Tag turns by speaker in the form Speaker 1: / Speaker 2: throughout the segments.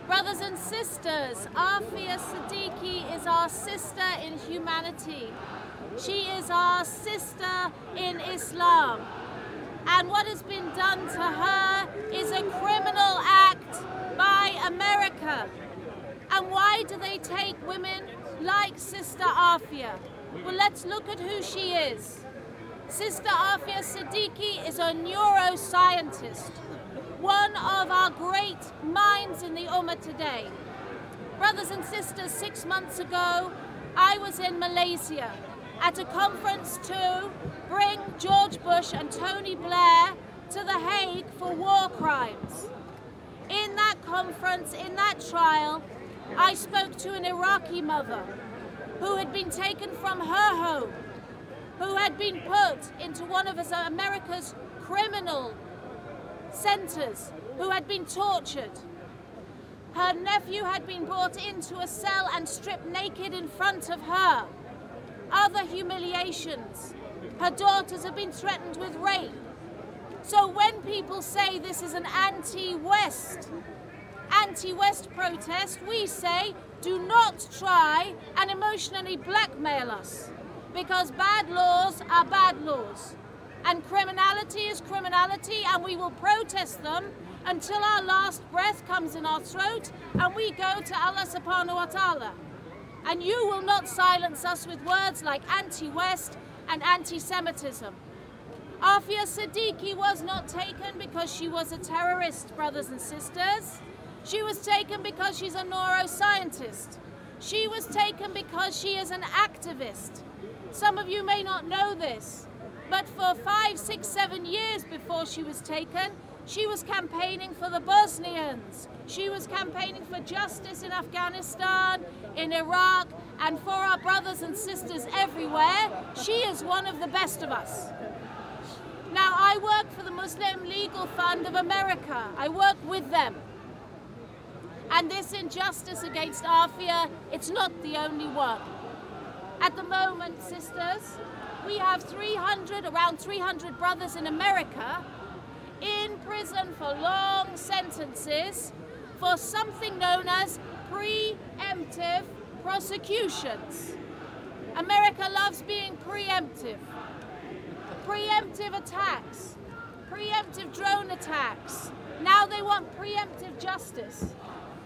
Speaker 1: Brothers and sisters, Aafia Siddiqui is our sister in humanity. She is our sister in Islam. And what has been done to her is a criminal act by America. And why do they take women like Sister Aafia? Well, let's look at who she is. Sister Aafia Siddiqui is a neuroscientist, one of our great minds in the Ummah today. Brothers and sisters, 6 months ago, I was in Malaysia at a conference to bring George Bush and Tony Blair to The Hague for war crimes. In that conference, in that trial, I spoke to an Iraqi mother who had been taken from her home, who had been put into one of America's criminal centers, who had been tortured. Her nephew had been brought into a cell and stripped naked in front of her. Other humiliations. Her daughters have been threatened with rape. So when people say this is an anti-West protest, we say, do not try and emotionally blackmail us, because bad laws are bad laws. And criminality is criminality, and we will protest them until our last breath comes in our throat and we go to Allah subhanahu wa ta'ala. And you will not silence us with words like anti-West and anti-Semitism. Aafia Siddiqui was not taken because she was a terrorist, brothers and sisters. She was taken because she's a neuroscientist. She was taken because she is an activist. Some of you may not know this, but for 5, 6, 7 years before she was taken, she was campaigning for the Bosnians. She was campaigning for justice in Afghanistan, in Iraq, and for our brothers and sisters everywhere. She is one of the best of us. Now, I work for the Muslim Legal Fund of America. I work with them. And this injustice against Aafia, it's not the only one. At the moment, sisters, we have around 300 brothers in America in prison for long sentences for something known as preemptive prosecutions. America loves being preemptive. Preemptive attacks, preemptive drone attacks. Now they want preemptive justice.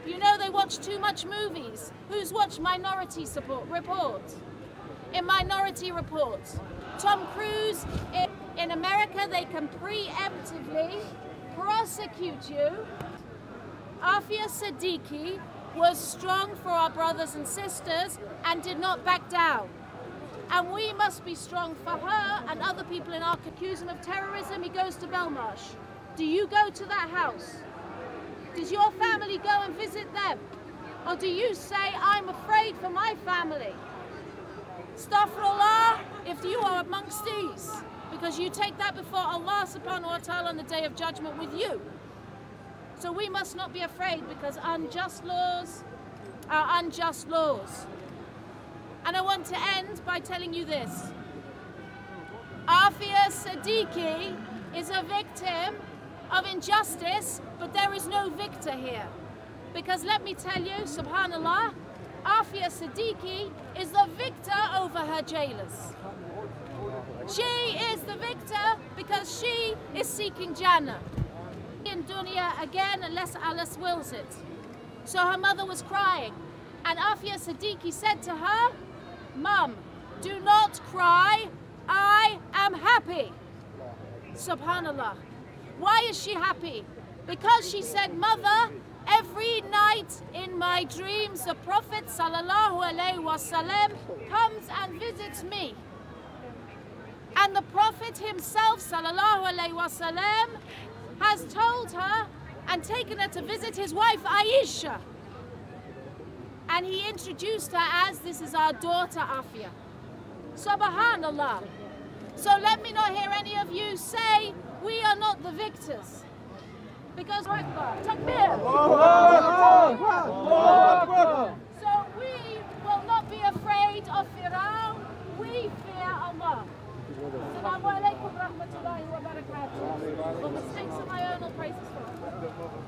Speaker 1: You know, they watch too much movies. Who's watched Minority Report? In Minority Report, Tom Cruise, in America, they can preemptively prosecute you. Aafia Siddiqui was strong for our brothers and sisters and did not back down. And we must be strong for her and other people in our accuse him of terrorism. He goes to Belmarsh. Do you go to that house? Does your family go and visit them? Or do you say, I'm afraid for my family? Astaghfirullah, if you are amongst these, because you take that before Allah subhanahu wa ta'ala on the day of judgment with you. So we must not be afraid, because unjust laws are unjust laws. And I want to end by telling you this. Aafia Siddiqui is a victim of injustice, but there is no victor here. Because let me tell you, subhanallah, Aafia Siddiqui is the victor over her jailers. She is the victor because she is seeking Jannah in dunya again, unless Allah wills it. So her mother was crying, and Aafia Siddiqui said to her, Mum, do not cry, I am happy. Subhanallah. Why is she happy? Because she said, Mother, every night in my dreams, the Prophet ﷺ comes and visits me. And the Prophet himself ﷺ has told her and taken her to visit his wife Aisha. And he introduced her as, this is our daughter Aafia. Subhanallah. So let me not hear any of you say, we are not the victors. Because Takbir. So we will not be afraid of Fir'aun, we fear Allah. Assalamu alaikum wa rahmatullahi wa barakatuh. For mistakes of my own, all praises for Allah.